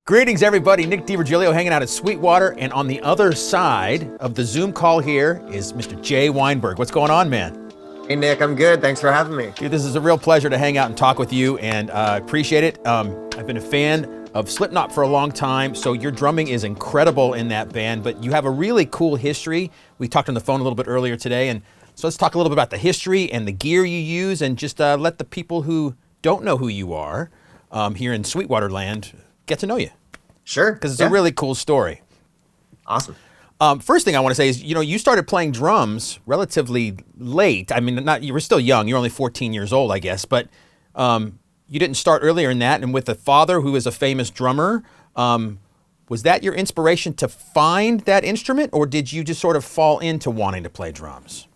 Greetings, everybody. Nick DiVirgilio hanging out at Sweetwater, and on the other side of the Zoom call here is Mr. Jay Weinberg. What's going on, man? Hey, Nick. I'm good. Thanks for having me. Dude, this is a real pleasure to hang out and talk with you, and appreciate it. I've been a fan of Slipknot for a long time, so your drumming is incredible in that band, but you have a really cool history. We talked on the phone a little bit earlier today, and so let's talk a little bit about the history and the gear you use, and just let the people who don't know who you are here in Sweetwater land get to know you. Sure. Because it's a really cool story. Awesome. First thing I want to say is, you started playing drums relatively late. I mean, you were still young. You were only 14 years old, I guess. But you didn't start earlier in that. And with a father who is a famous drummer, was that your inspiration to find that instrument? Or did you just sort of fall into wanting to play drums?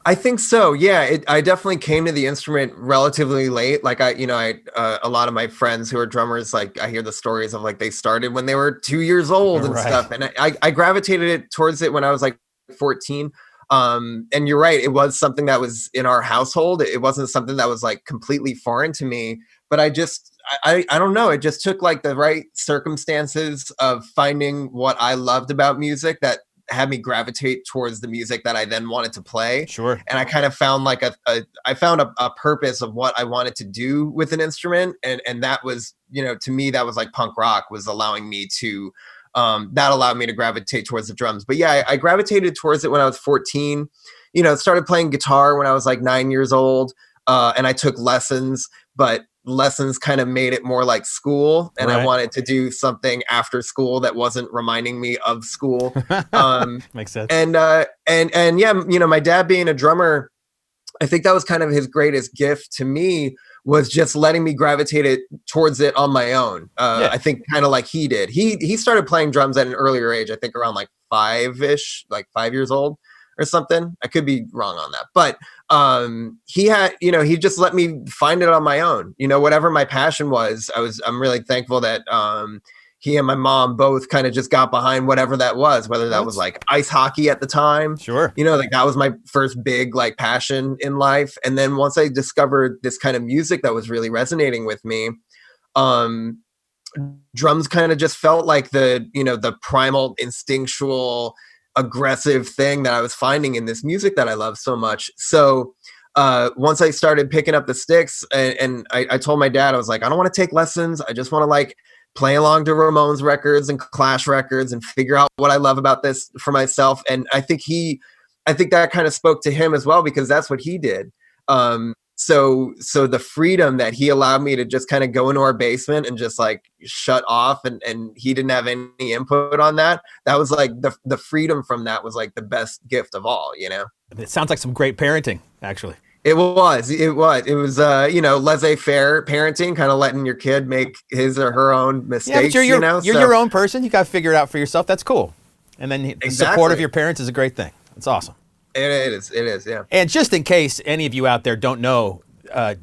I think so. Yeah, I definitely came to the instrument relatively late. Like a lot of my friends who are drummers, like I hear the stories of like they started when they were 2 years old and stuff. And I gravitated towards it when I was like 14. And you're right, it was something that was in our household. It wasn't something that was like completely foreign to me. But I don't know. It just took like the right circumstances of finding what I loved about music that had me gravitate towards the music that I then wanted to play. Sure. And I kind of found like I found a purpose of what I wanted to do with an instrument. And that was, to me, that was like punk rock was allowing me to, that allowed me to gravitate towards the drums. But yeah, I gravitated towards it when I was 14, started playing guitar when I was like 9 years old. And I took lessons, but lessons kind of made it more like school, and I wanted to do something after school that wasn't reminding me of school. Makes sense. And yeah, my dad being a drummer, I think that was kind of his greatest gift to me, was just letting me gravitate it towards it on my own. I think kind of like he did. He started playing drums at an earlier age, I think around like 5-ish, like 5 years old or something. I could be wrong on that, but he had, he just let me find it on my own. Whatever my passion was, I'm really thankful that he and my mom both kind of just got behind whatever that was, whether that was like ice hockey at the time. Sure. Like that was my first big like passion in life. And then once I discovered this kind of music that was really resonating with me, drums kind of just felt like the primal, instinctual, aggressive thing that I was finding in this music that I love so much. So once I started picking up the sticks, and I told my dad, I was like, I don't want to take lessons. I just want to like play along to Ramones records and Clash records and figure out what I love about this for myself. And I think that kind of spoke to him as well, because that's what he did. So the freedom that he allowed me to just kind of go into our basement and just like shut off, and he didn't have any input on that. That was like the freedom from that was like the best gift of all, It sounds like some great parenting, actually. It was laissez-faire parenting, kind of letting your kid make his or her own mistakes. Yeah, but you're your own person. You got to figure it out for yourself. That's cool. And then the support of your parents is a great thing. It's awesome. It is, yeah. And just in case any of you out there don't know,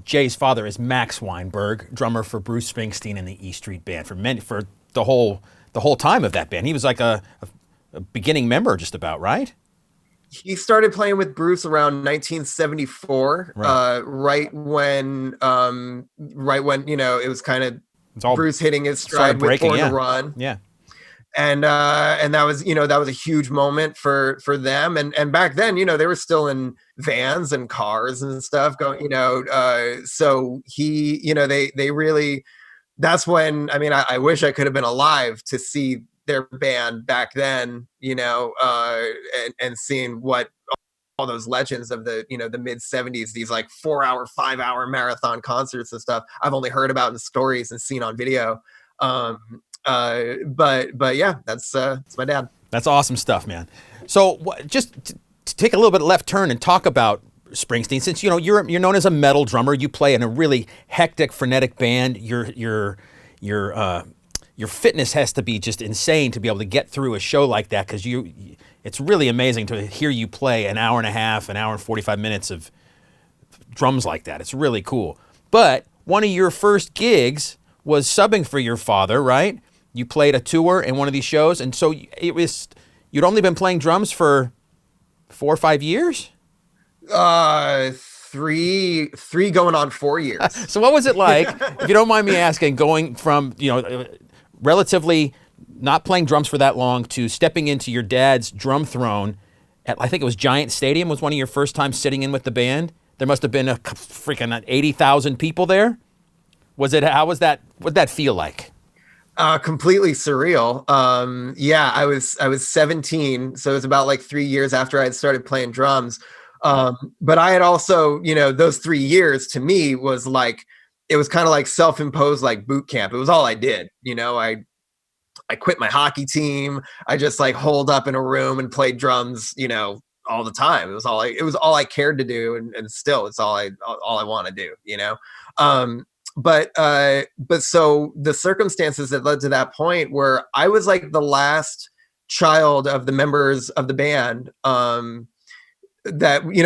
Jay's father is Max Weinberg, drummer for Bruce Springsteen and the E Street Band for the whole time of that band. He was like a beginning member, just about, right? He started playing with Bruce around 1974, right when it was kind of Bruce hitting his stride with Born to Run. Yeah. And that was a huge moment for them. And back then, they were still in vans and cars and stuff going, so he, they really, that's when, I wish I could have been alive to see their band back then, and seeing what all those legends of the mid 70s, these like 4-hour, 5-hour marathon concerts and stuff I've only heard about in stories and seen on video. But yeah, that's my dad. That's awesome stuff, man. So just to take a little bit of left turn and talk about Springsteen, since you're known as a metal drummer, you play in a really hectic, frenetic band. Your fitness has to be just insane to be able to get through a show like that, because it's really amazing to hear you play an hour and a half, an hour and 45 minutes of drums like that. It's really cool. But one of your first gigs was subbing for your father, right? You played a tour in one of these shows, and so you'd only been playing drums for 4 or 5 years? Three going on 4 years. So what was it like, if you don't mind me asking, going from, relatively not playing drums for that long to stepping into your dad's drum throne at, I think it was Giant Stadium, was one of your first times sitting in with the band. There must have been a freaking 80,000 people there. Was it? How was that? What did that feel like? Completely surreal. Yeah, I was 17, so it was about like 3 years after I had started playing drums. But I had also, those 3 years to me was like, it was kind of like self-imposed like boot camp. It was all I did. I quit my hockey team. I just like holed up in a room and played drums, all the time. It was all I cared to do, and still it's all I want to do. Um, but so the circumstances that led to that point were I was like the last child of the members of the band. That we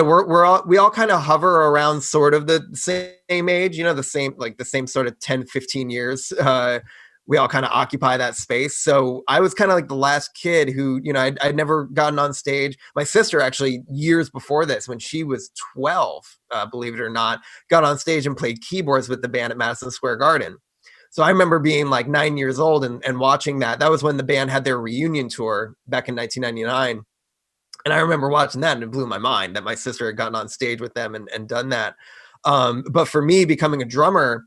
all kind of hover around sort of the same age, the same sort of 10, 15 years. We all kind of occupy that space. So I was kind of like the last kid who, I'd never gotten on stage. My sister actually, years before this, when she was 12, believe it or not, got on stage and played keyboards with the band at Madison Square Garden. So I remember being like 9 years old and watching that. That was when the band had their reunion tour back in 1999. And I remember watching that, and it blew my mind that my sister had gotten on stage with them and done that. But for me, becoming a drummer,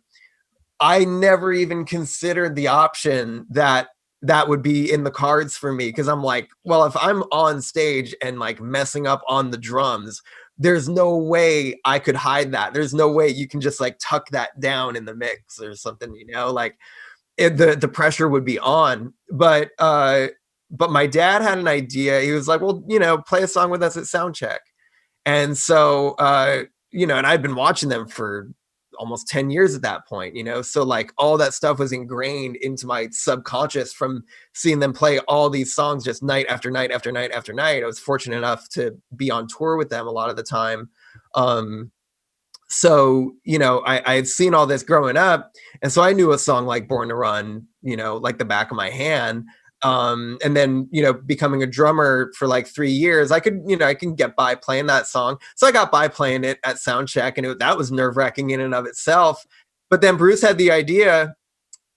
I never even considered the option that would be in the cards for me. Cause I'm like, well, if I'm on stage and like messing up on the drums, there's no way I could hide that. There's no way you can just like tuck that down in the mix or something, like the pressure would be on. But my dad had an idea. He was like, well, play a song with us at sound check. And so, and I'd been watching them for almost 10 years at that point, so like all that stuff was ingrained into my subconscious from seeing them play all these songs just night after night after night after night. I was fortunate enough to be on tour with them a lot of the time. So I had seen all this growing up, and so I knew a song like Born to Run, like the back of my hand. And then, becoming a drummer for like 3 years, I can get by playing that song. So I got by playing it at sound check, and that was nerve wracking in and of itself. But then Bruce had the idea,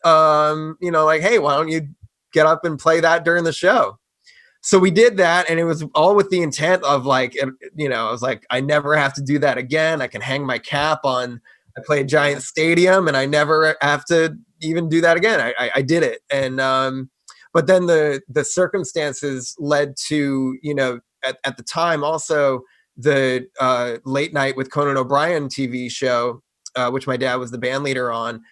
like, hey, why don't you get up and play that during the show? So we did that, and it was all with the intent of like, I was like, I never have to do that again. I can hang my cap on, I played Giant Stadium, and I never have to even do that again. I did it. And, but then the circumstances led to, at the time also the Late Night with Conan O'Brien TV show, which my dad was the band leader on,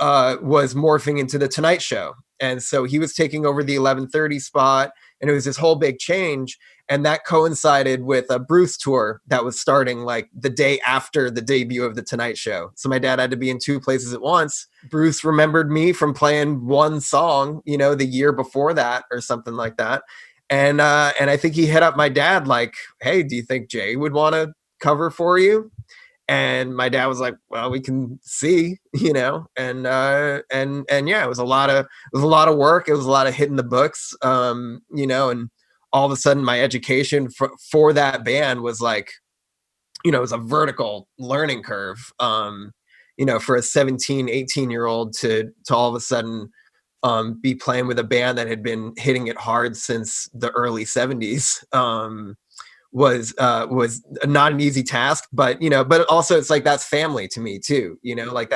was morphing into the Tonight Show. And so he was taking over the 11:30 spot, and it was this whole big change. And that coincided with a Bruce tour that was starting like the day after the debut of the Tonight Show. So my dad had to be in two places at once. Bruce remembered me from playing one song, the year before that or something like that. And I think he hit up my dad like, hey, do you think Jay would want to cover for you? And my dad was like, well, we can see, and yeah, it was a lot of work. It was a lot of hitting the books, and all of a sudden my education for that band was like, it was a vertical learning curve, for a 17, 18-year-old to all of a sudden be playing with a band that had been hitting it hard since the early 70s. Was not an easy task, but also it's like, that's family to me too, like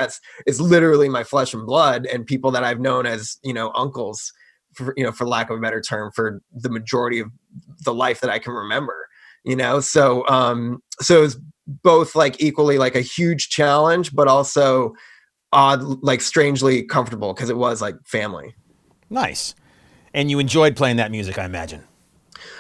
it's literally my flesh and blood and people that I've known as, uncles, for lack of a better term, for the majority of the life that I can remember, so it was both like equally like a huge challenge, but also odd, like strangely comfortable, because it was like family. Nice. And you enjoyed playing that music, I imagine.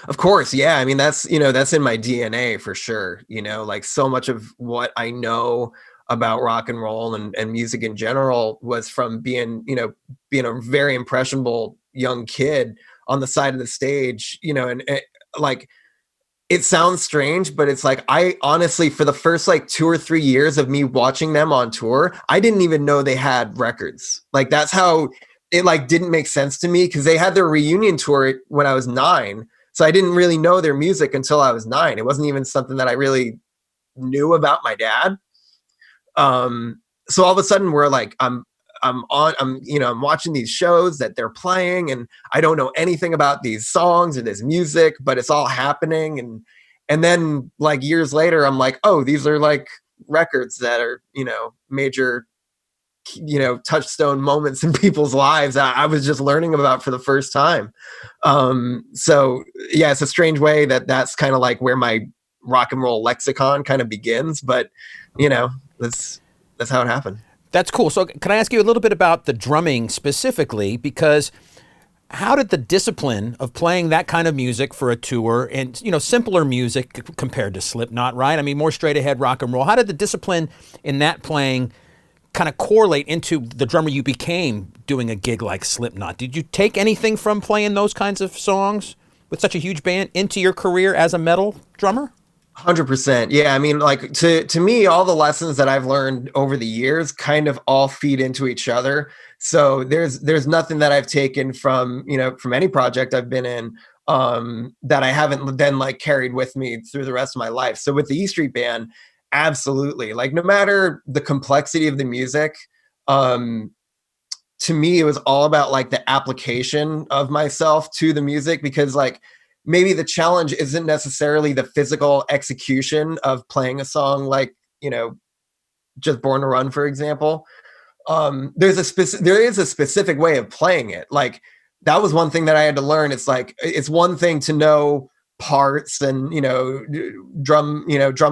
Of course. Yeah. I mean, that's in my DNA for sure. Like so much of what I know about rock and roll and music in general was from being a very impressionable young kid on the side of the stage, and like, it sounds strange, but it's like, I honestly, for the first like 2 or 3 years of me watching them on tour, I didn't even know they had records. Like, that's how it like didn't make sense to me, because they had their reunion tour when I was 9. So I didn't really know their music until I was 9. It wasn't even something that I really knew about my dad. So all of a sudden we're like, I'm I'm watching these shows that they're playing, and I don't know anything about these songs or this music, but it's all happening. And then like years later, I'm like, oh, these are like records that are, major, touchstone moments in people's lives I was just learning about for the first time. So yeah, it's a strange way that's kind of like where my rock and roll lexicon kind of begins, but that's how it happened. That's cool. So can I ask you a little bit about the drumming specifically? Because how did the discipline of playing that kind of music for a tour and, simpler music compared to Slipknot, right? I mean, more straight ahead rock and roll. How did the discipline in that playing kind of correlate into the drummer you became doing a gig like Slipknot? Did you take anything from playing those kinds of songs with such a huge band into your career as a metal drummer? 100%. Yeah. I mean, like to me, all the lessons that I've learned over the years kind of all feed into each other. So there's nothing that I've taken from, from any project I've been in, that I haven't then like carried with me through the rest of my life. So with the E Street Band, absolutely. Like no matter the complexity of the music, to me, it was all about like the application of myself to the music, because like maybe the challenge isn't necessarily the physical execution of playing a song like, just Born to Run, for example. There is a specific way of playing it. Like that was one thing that I had to learn. It's like, it's one thing to know parts and, drum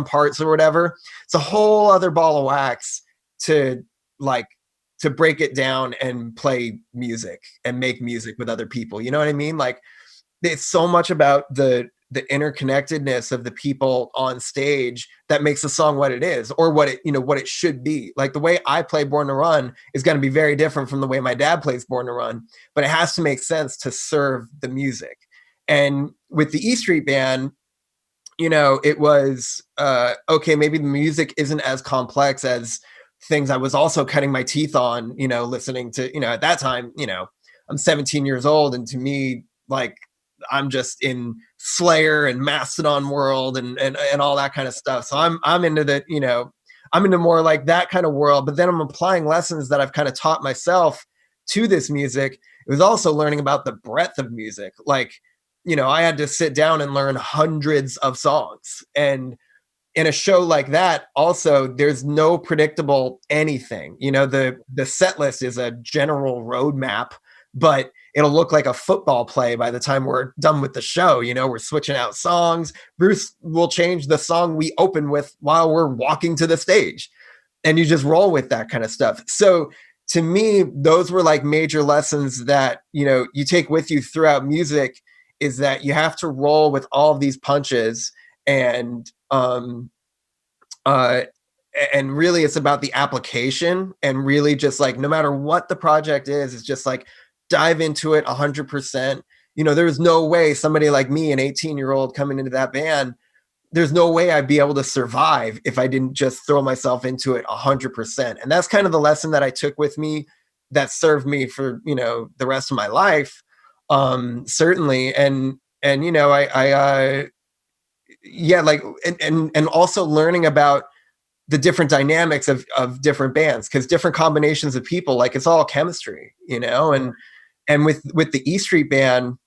parts or whatever. It's a whole other ball of wax to like, to break it down and play music and make music with other people. You know what I mean? Like it's so much about the interconnectedness of the people on stage that makes the song what it is, or what it should be. Like the way I play Born to Run is going to be very different from the way my dad plays Born to Run, but it has to make sense to serve the music. And with the E Street Band, it was, okay, maybe the music isn't as complex as things I was also cutting my teeth on, listening to, at that time, I'm 17 years old. And to me, like, I'm just in Slayer and Mastodon world and all that kind of stuff. So I'm into the, I'm into more like that kind of world, but then I'm applying lessons that I've kind of taught myself to this music. It was also learning about the breadth of music. Like, I had to sit down and learn hundreds of songs. And in a show like that, also, there's no predictable anything. The set list is a general roadmap, but it'll look like a football play by the time we're done with the show. We're switching out songs. Bruce will change the song we open with while we're walking to the stage. And you just roll with that kind of stuff. So to me, those were like major lessons that, you take with you throughout music, is that you have to roll with all of these punches. And really it's about the application, and really just like, no matter what the project is, it's just like, dive into it 100%. There's no way somebody like me, an 18-year-old coming into that band, there's no way I'd be able to survive if I didn't just throw myself into it 100%. And that's kind of the lesson that I took with me that served me for, the rest of my life. Certainly. And yeah, like, and also learning about the different dynamics of different bands, because different combinations of people, like it's all chemistry, and with the E Street Band,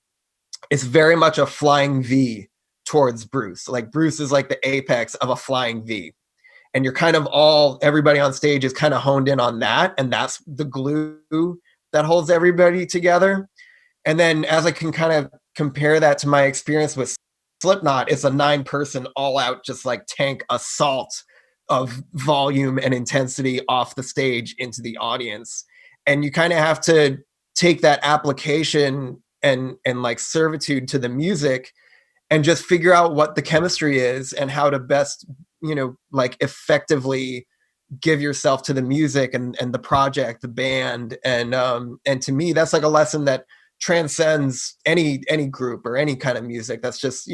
it's very much a flying V towards Bruce. Like Bruce is like the apex of a flying V, and you're kind of everybody on stage is kind of honed in on that, and that's the glue that holds everybody together. And then as I can kind of compare that to my experience with Slipknot, it's a 9-person all out, just like tank assault of volume and intensity off the stage into the audience. And you kind of have to take that application and like servitude to the music, and just figure out what the chemistry is and how to best, like effectively give yourself to the music and the project, the band. And to me, that's like a lesson that transcends any group or any kind of music. That's just,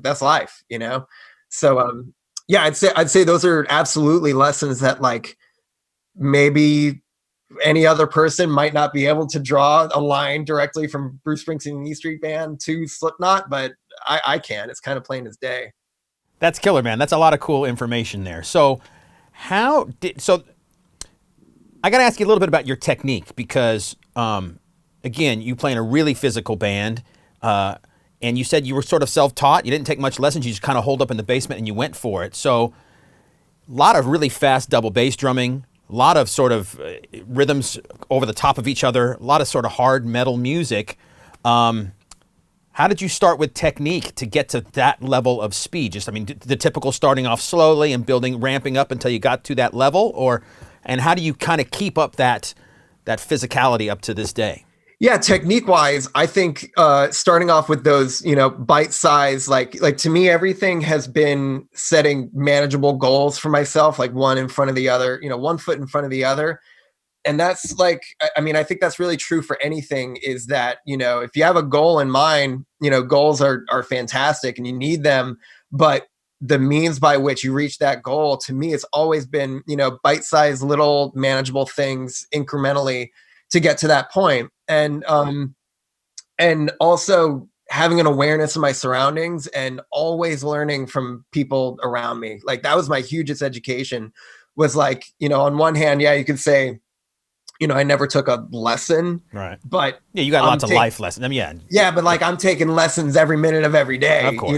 that's life, So yeah, I'd say those are absolutely lessons that like maybe any other person might not be able to draw a line directly from Bruce Springsteen and E Street Band to Slipknot, but I can. It's kind of plain as day. That's killer, man. That's a lot of cool information there. So I got to ask you a little bit about your technique because, again, you play in a really physical band, and you said you were sort of self-taught. You didn't take much lessons. You just kind of holed up in the basement and you went for it. So, a lot of really fast double bass drumming, a lot of sort of rhythms over the top of each other, a lot of sort of hard metal music. How did you start with technique to get to that level of speed? Just, I mean, the typical starting off slowly and ramping up until you got to that level, and how do you kind of keep up that physicality up to this day? Yeah, technique wise, I think starting off with those, bite size, like to me, everything has been setting manageable goals for myself, like one in front of the other, 1 foot in front of the other. And that's like, I mean, I think that's really true for anything, is that, if you have a goal in mind, goals are fantastic and you need them, but the means by which you reach that goal, to me, it's always been, bite-sized little manageable things incrementally to get to that point. And also having an awareness of my surroundings and always learning from people around me. Like that was my hugest education, was like, on one hand, yeah, you could say, I never took a lesson, right? But yeah, you got lots of life lessons. I mean, yeah, but like I'm taking lessons every minute of every day, of course,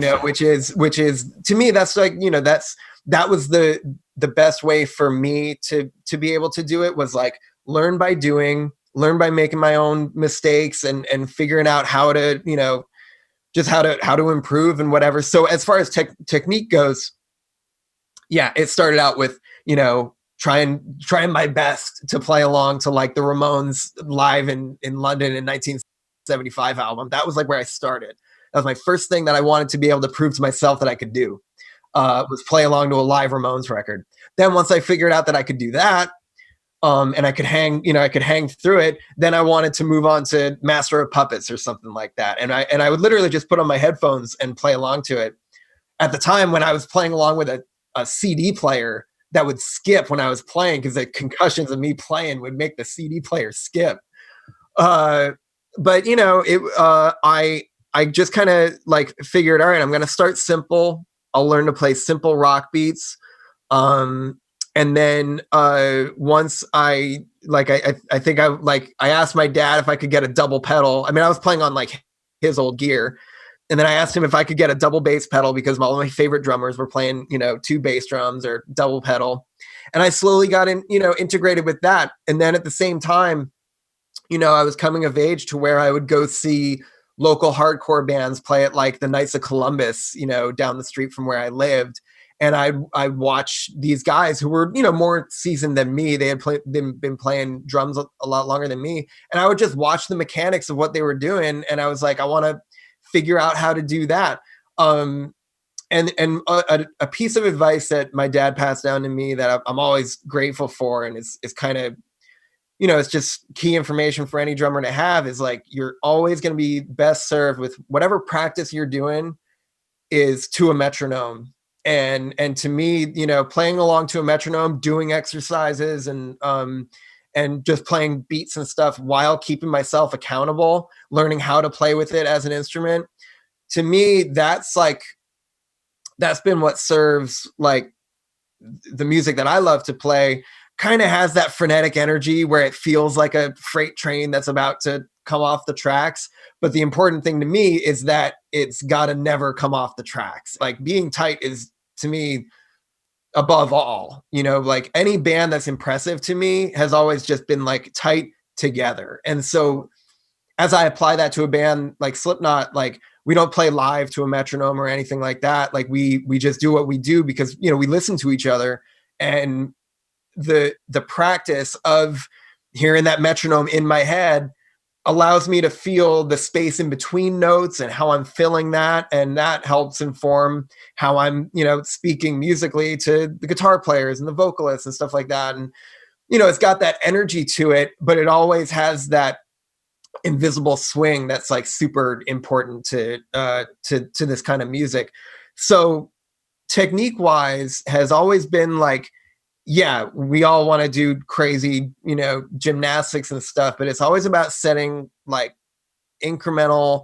which is to me, that's like, that was the best way for me to be able to do it, was like learn by doing, learn by making my own mistakes and figuring out how to, just how to improve and whatever. So as far as technique goes, yeah, it started out with, trying my best to play along to like the Ramones live in London in 1975 album. That was like where I started. That was my first thing that I wanted to be able to prove to myself that I could do, was play along to a live Ramones record. Then once I figured out that I could do that, and I could hang through it, then I wanted to move on to Master of Puppets or something like that. And I would literally just put on my headphones and play along to it. At the time when I was playing along with a CD player that would skip when I was playing, because the concussions of me playing would make the CD player skip. But I just kind of like figured, all right, I'm going to start simple. I'll learn to play simple rock beats. And then once I think I asked my dad if I could get a double pedal. I mean, I was playing on like his old gear. And then I asked him if I could get a double bass pedal, because all of my favorite drummers were playing, 2 bass drums or double pedal. And I slowly got integrated with that. And then at the same time, I was coming of age to where I would go see local hardcore bands play at like the Knights of Columbus, down the street from where I lived. And I watch these guys who were, more seasoned than me. They had been playing drums a lot longer than me. And I would just watch the mechanics of what they were doing. And I was like, I want to figure out how to do that. And a piece of advice that my dad passed down to me that I'm always grateful for, and is kind of, it's just key information for any drummer to have, is like, you're always going to be best served with whatever practice you're doing is to a metronome. And to me, playing along to a metronome, doing exercises and just playing beats and stuff while keeping myself accountable, learning how to play with it as an instrument. To me, that's been what serves like the music that I love to play. Kind of has that frenetic energy where it feels like a freight train that's about to come off the tracks. But the important thing to me is that it's got to never come off the tracks. Like being tight is, to me, above all. Like any band that's impressive to me has always just been like tight together. And so as I apply that to a band like Slipknot, like we don't play live to a metronome or anything like that. Like we just do what we do because, we listen to each other, and the practice of hearing that metronome in my head allows me to feel the space in between notes and how I'm filling that. And that helps inform how I'm, speaking musically to the guitar players and the vocalists and stuff like that. And, it's got that energy to it, but it always has that invisible swing that's like super important to this kind of music. So technique wise has always been like, yeah, we all want to do crazy, gymnastics and stuff, but it's always about setting like incremental,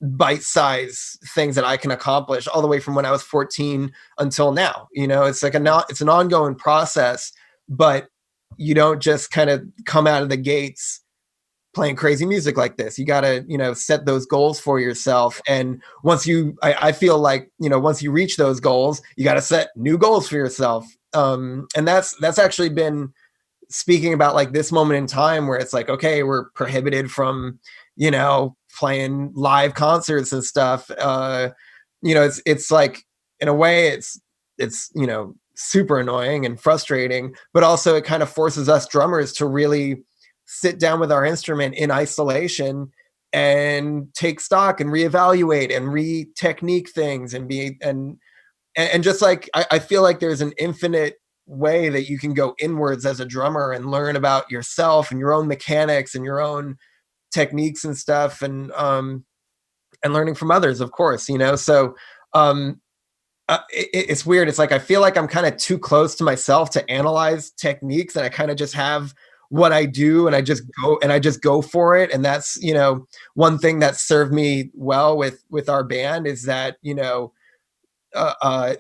bite-size things that I can accomplish all the way from when I was 14 until now. It's like it's an ongoing process, but you don't just kind of come out of the gates playing crazy music like this. You got to, set those goals for yourself. And once I feel like, once you reach those goals, you got to set new goals for yourself. And that's actually been speaking about like this moment in time where it's like, okay, we're prohibited from, playing live concerts and stuff. It's like, in a way it's, super annoying and frustrating, but also it kind of forces us drummers to really sit down with our instrument in isolation and take stock and reevaluate and re-technique things and just like I feel like there's an infinite way that you can go inwards as a drummer and learn about yourself and your own mechanics and your own techniques and stuff, and learning from others, of course, so it's weird. It's like I feel like I'm kind of too close to myself to analyze techniques, and I kind of just have what I do, and I just go for it. And that's one thing that served me well with our band is that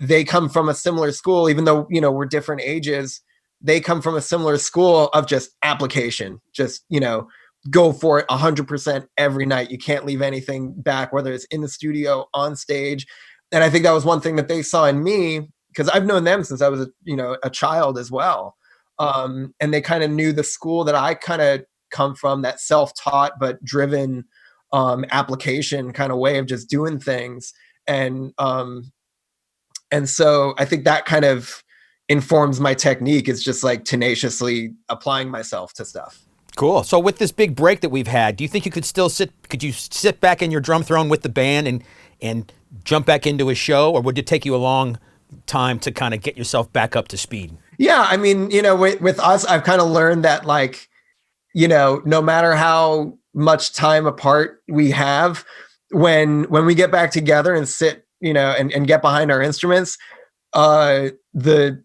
they come from a similar school, even though we're different ages. They come from a similar school of just application, just go for it 100% every night. You can't leave anything back, whether it's in the studio, on stage. And I think that was one thing that they saw in me, because I've known them since I was a child as well. And they kind of knew the school that I kind of come from, that self-taught but driven application kind of way of just doing things. And so I think that kind of informs my technique. It's just like tenaciously applying myself to stuff. Cool. So with this big break that we've had, do you think you could you sit back in your drum throne with the band and jump back into a show, or would it take you a long time to kind of get yourself back up to speed? Yeah. I mean, with us, I've kind of learned that like, no matter how much time apart we have, when we get back together and sit, and get behind our instruments, the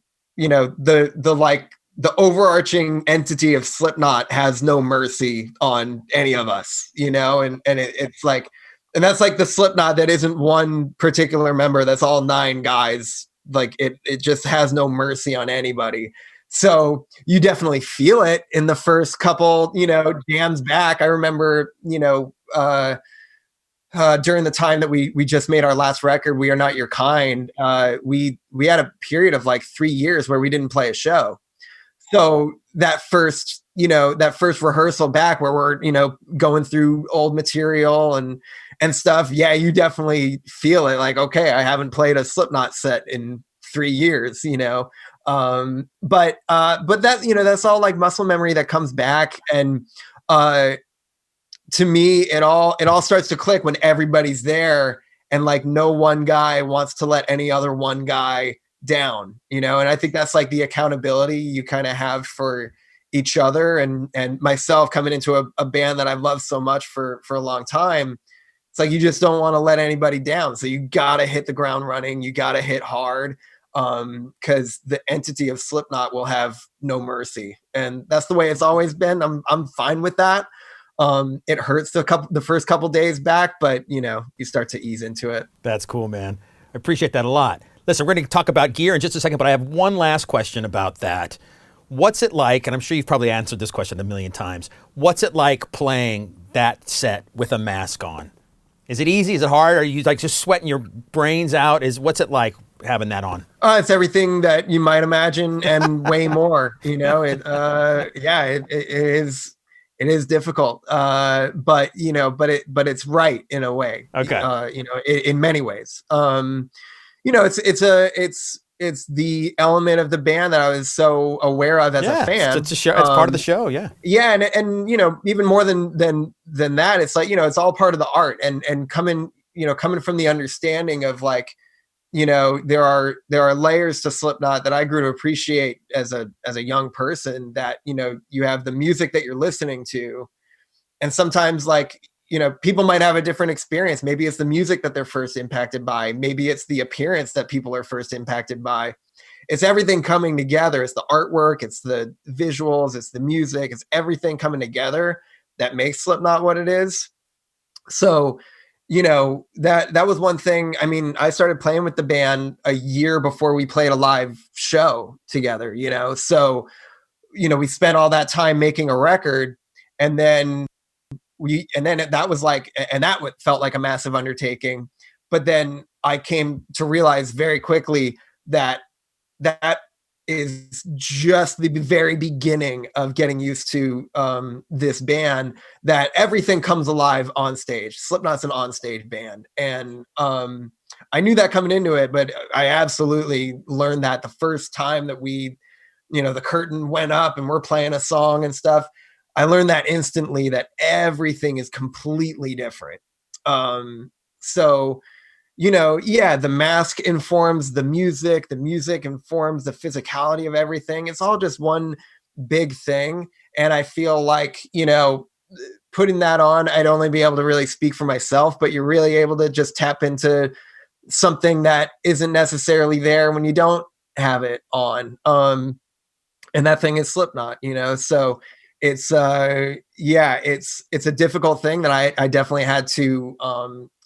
overarching entity of Slipknot has no mercy on any of us, and it's like, and that's like the Slipknot that isn't one particular member, that's all 9 guys. Like it just has no mercy on anybody. So you definitely feel it in the first couple, jams back. I remember, during the time that we just made our last record, We Are Not Your Kind, we had a period of like 3 years where we didn't play a show. So that first rehearsal back where we're, going through old material and stuff. Yeah, you definitely feel it like, okay, I haven't played a Slipknot set in 3 years, but that, that's all like muscle memory that comes back. And, to me, it all starts to click when everybody's there and like no one guy wants to let any other one guy down, and I think that's like the accountability you kind of have for each other and myself coming into a band that I've loved so much for a long time. It's like you just don't want to let anybody down, so you gotta hit the ground running, you gotta hit hard, because the entity of Slipknot will have no mercy, and that's the way it's always been. I'm fine with that. It hurts the first couple days back, but you start to ease into it. That's cool, man. I appreciate that a lot. Listen, we're going to talk about gear in just a second, but I have one last question about that. What's it like, and I'm sure you've probably answered this question a million times, what's it like playing that set with a mask on? Is it easy? Is it hard? Are you like just sweating your brains out? What's it like having that on? It's everything that you might imagine and way more, it is difficult, but it's right in a way. Okay. In many ways. It's the element of the band that I was so aware of as a fan. It's a show. It's part of the show. Yeah. Yeah, and even more than that, it's like it's all part of the art and coming from the understanding of like. There are layers to Slipknot that I grew to appreciate as a young person, that, you have the music that you're listening to. And sometimes like, people might have a different experience. Maybe it's the music that they're first impacted by. Maybe it's the appearance that people are first impacted by. It's everything coming together. It's the artwork, it's the visuals, it's the music, it's everything coming together that makes Slipknot what it is. So, that was one thing. I mean, I started playing with the band a year before we played a live show together, so, we spent all that time making a record, and then that was like, and that felt like a massive undertaking. But then I came to realize very quickly that that is just the very beginning of getting used to this band, that everything comes alive on stage. Slipknot's an on-stage band. And I knew that coming into it, but I absolutely learned that the first time that the curtain went up and we're playing a song and stuff. I learned that instantly, that everything is completely different. So the mask informs the music informs the physicality of everything. It's all just one big thing. And I feel like, putting that on, I'd only be able to really speak for myself, but you're really able to just tap into something that isn't necessarily there when you don't have it on. And that thing is Slipknot, so it's it's a difficult thing that I definitely had to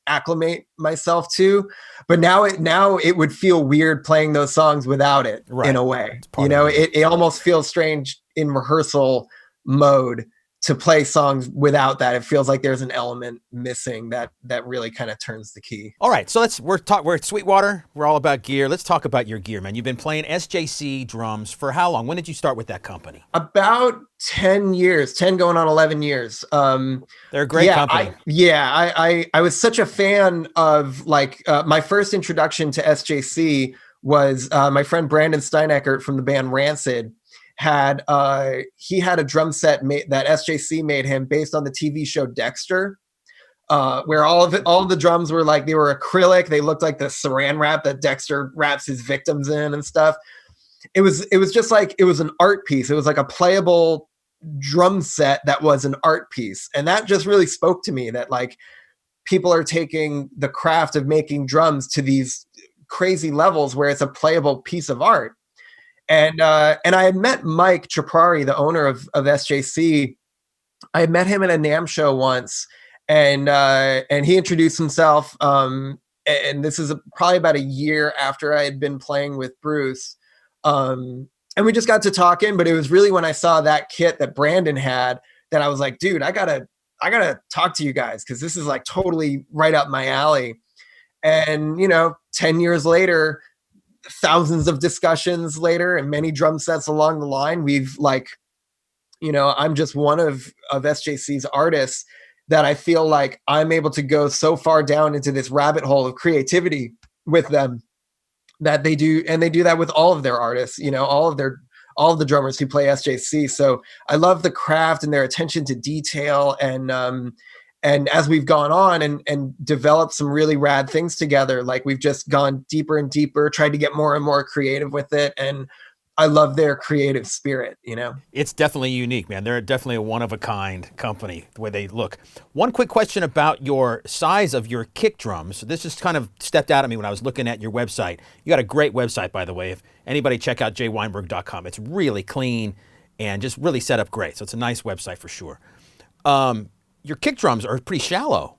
acclimate myself to, but now it would feel weird playing those songs without it, in a way. It almost feels strange in rehearsal mode to play songs without that. It feels like there's an element missing that really kind of turns the key. All right, so we're at Sweetwater. We're all about gear. Let's talk about your gear, man. You've been playing SJC Drums for how long? When did you start with that company? About 10 years, 10 going on 11 years. They're a great company. I was such a fan of my first introduction to SJC was my friend Brandon Steineckert from the band Rancid. He had a drum set that SJC made him based on the TV show Dexter, where all of the drums were they were acrylic. They looked like the saran wrap that Dexter wraps his victims in and stuff. It was just it was an art piece. It was like a playable drum set that was an art piece. And that just really spoke to me, that people are taking the craft of making drums to these crazy levels where it's a playable piece of art. And I had met Mike Chaprari, the owner of SJC. I had met him at a NAMM show once, and he introduced himself. And this is probably about a year after I had been playing with Bruce. And we just got to talking, but it was really when I saw that kit that Brandon had that I was like, dude, I gotta talk to you guys, because this is totally right up my alley. And 10 years later, thousands of discussions later, and many drum sets along the line, we've I'm just one of SJC's artists that I feel like I'm able to go so far down into this rabbit hole of creativity with them that they do. And they do that with all of their artists, all of the drummers who play SJC. So I love the craft and their attention to detail. And as we've gone on and developed some really rad things together, we've just gone deeper and deeper, tried to get more and more creative with it. And I love their creative spirit, It's definitely unique, man. They're definitely a one-of-a-kind company, the way they look. One quick question about your size of your kick drums. This just kind of stepped out at me when I was looking at your website. You got a great website, by the way. If anybody, check out jayweinberg.com. It's really clean and just really set up great. So it's a nice website for sure. Your kick drums are pretty shallow.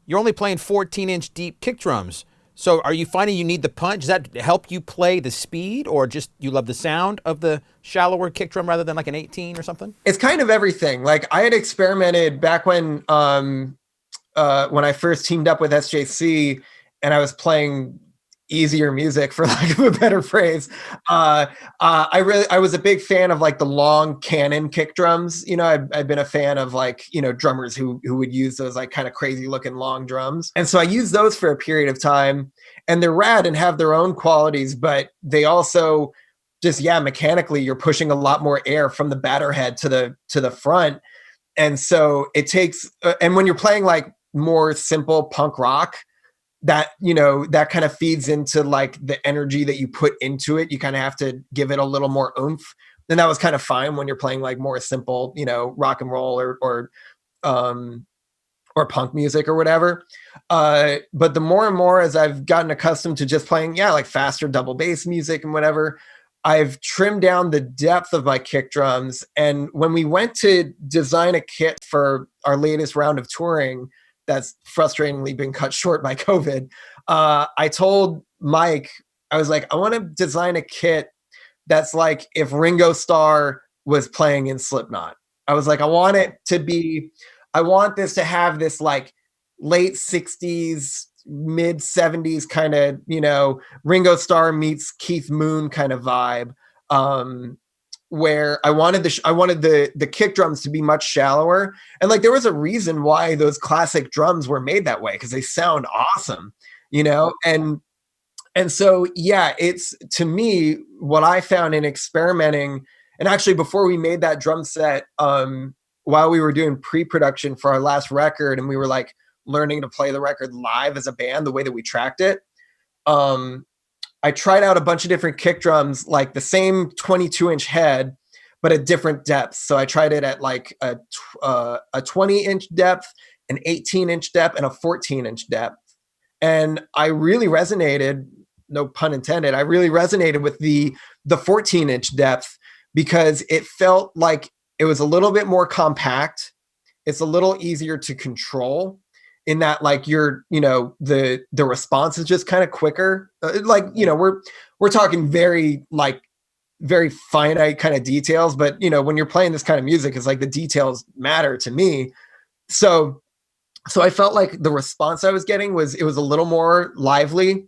You're only playing 14-inch deep kick drums. So are you finding you need the punch? Does that help you play the speed, or just you love the sound of the shallower kick drum rather than an 18 or something? It's kind of everything. I had experimented back when I first teamed up with SJC and I was playing easier music, for lack of a better phrase. I was a big fan of the long cannon kick drums. I've been a fan of drummers who would use those kind of crazy looking long drums. And so I used those for a period of time, and they're rad and have their own qualities, but they also just, mechanically you're pushing a lot more air from the batter head to the front. And so it takes, and when you're playing more simple punk rock, that that kind of feeds into the energy that you put into it. You kind of have to give it a little more oomph. And that was kind of fine when you're playing more simple, rock and roll or punk music or whatever. But the more and more as I've gotten accustomed to just playing, faster double bass music and whatever, I've trimmed down the depth of my kick drums. And when we went to design a kit for our latest round of touring, that's frustratingly been cut short by COVID. I told Mike, I was like, I want to design a kit that's if Ringo Starr was playing in Slipknot. I was like, I want this to have this like late 60s, mid 70s kind of, Ringo Starr meets Keith Moon kind of vibe. Where I wanted the kick drums to be much shallower. And like, there was a reason why those classic drums were made that way, because they sound awesome, and so, yeah, it's, to me, what I found in experimenting, and actually before we made that drum set, while we were doing pre-production for our last record, and we were like learning to play the record live as a band, the way that we tracked it, I tried out a bunch of different kick drums, like the same 22-inch head, but at different depths. So I tried it at like a 20-inch depth, an 18-inch depth, and a 14-inch depth. And I really resonated, no pun intended, I really resonated with the 14-inch depth, because it felt like it was a little bit more compact. It's a little easier to control, in that like the response is just kind of quicker. We're talking very finite kind of details, but when you're playing this kind of music, it's like the details matter to me. So I felt like the response I was getting was a little more lively.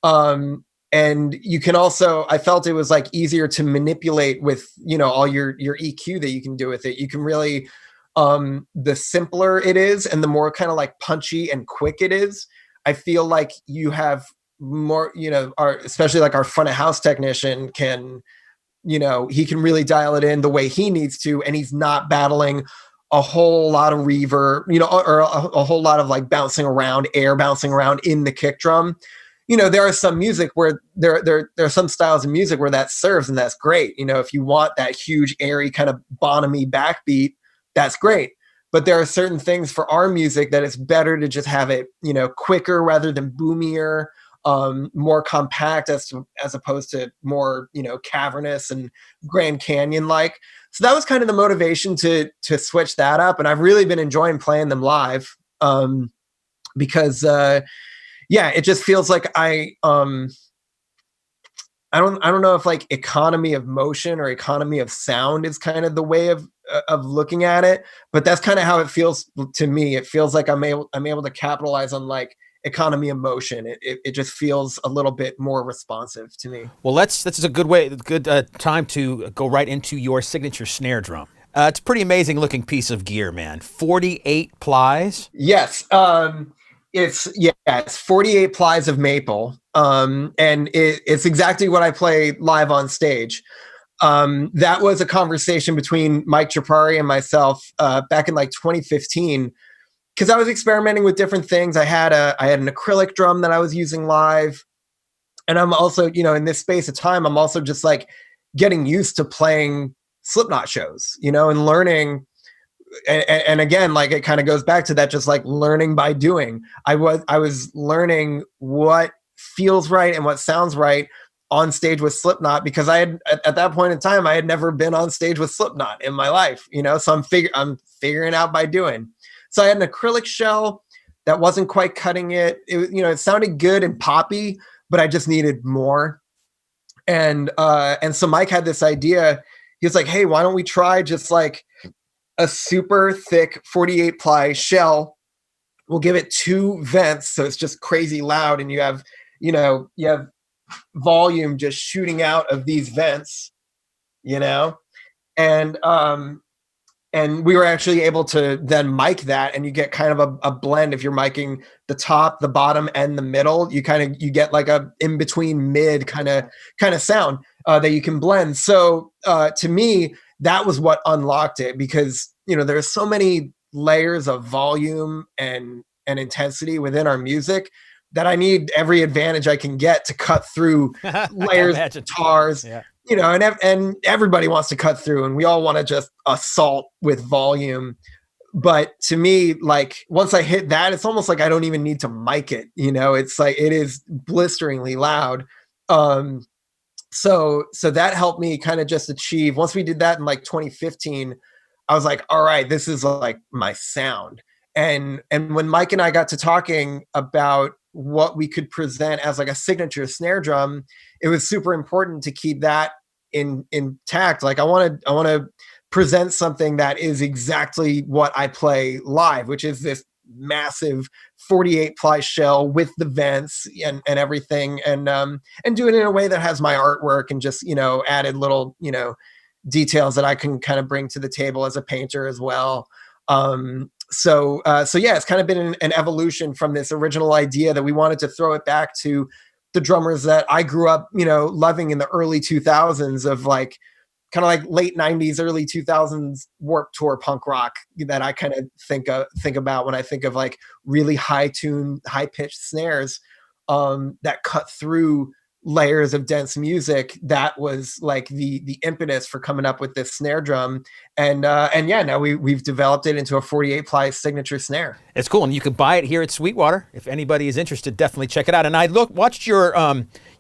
And you can also, I felt it was like easier to manipulate with, all your EQ that you can do with it. You can really, the simpler it is and the more kind of like punchy and quick it is, I feel like you have more, especially like our front of house technician can, he can really dial it in the way he needs to, and he's not battling a whole lot of reverb, or a whole lot of like air bouncing around in the kick drum. There are some music where there are some styles of music where that serves, and that's great. If you want that huge, airy kind of Bonham-y backbeat, that's great. But there are certain things for our music that it's better to just have it, quicker rather than boomier, more compact as opposed to more, cavernous and Grand Canyon like. So that was kind of the motivation to switch that up. And I've really been enjoying playing them live, because it just feels like I don't know if like economy of motion or economy of sound is kind of the way of looking at it, but that's kind of how it feels to me. It feels like I'm able to capitalize on like economy of motion. It just feels a little bit more responsive to me. Well, this is a good time to go right into your signature snare drum. It's a pretty amazing looking piece of gear, man. 48 plies. Yes. It's 48 plies of maple. And it's exactly what I play live on stage. That was a conversation between Mike Tripari and myself back in like 2015, because I was experimenting with different things. I had an acrylic drum that I was using live, and I'm also, in this space of time, I'm also just like getting used to playing Slipknot shows, and learning. And again, like it kind of goes back to that, just like learning by doing. I was learning what feels right and what sounds right on stage with Slipknot, because I had at that point in time I had never been on stage with Slipknot in my life, so I'm figuring out by doing. So I had an acrylic shell that wasn't quite cutting it. It sounded good and poppy, but I just needed more. And so Mike had this idea. He was like, "Hey, why don't we try just like a super thick 48 ply shell? We'll give it 2 vents, so it's just crazy loud, and you have volume just shooting out of these vents, and we were actually able to then mic that, and you get kind of a blend. If you're miking the top, the bottom, and the middle, you get like a in between mid kind of sound that you can blend. So to me, that was what unlocked it, because there's so many layers of volume and intensity within our music that I need every advantage I can get to cut through layers of guitars. Yeah. And everybody wants to cut through, and we all want to just assault with volume. But to me, like once I hit that, it's almost like I don't even need to mic it. It's like it is blisteringly loud. So that helped me kind of just achieve. Once we did that in like 2015, I was like, all right, this is like my sound. And when Mike and I got to talking about what we could present as like a signature snare drum, it was super important to keep that intact. Like I want to present something that is exactly what I play live, which is this massive 48 ply shell with the vents and everything, and do it in a way that has my artwork and just, you know, added little, you know, details that I can kind of bring to the table as a painter as well. So yeah, it's kind of been an evolution from this original idea that we wanted to throw it back to the drummers that I grew up, you know, loving in the early 2000s, of like kind of like late 90s, early 2000s Warped Tour punk rock that I kind of think about when I think of like really high pitched snares that cut through layers of dense music. That was like the impetus for coming up with this snare drum. And yeah, now we've developed it into a 48 ply signature snare. It's cool, and you can buy it here at Sweetwater. If anybody is interested, definitely check it out. And I watched your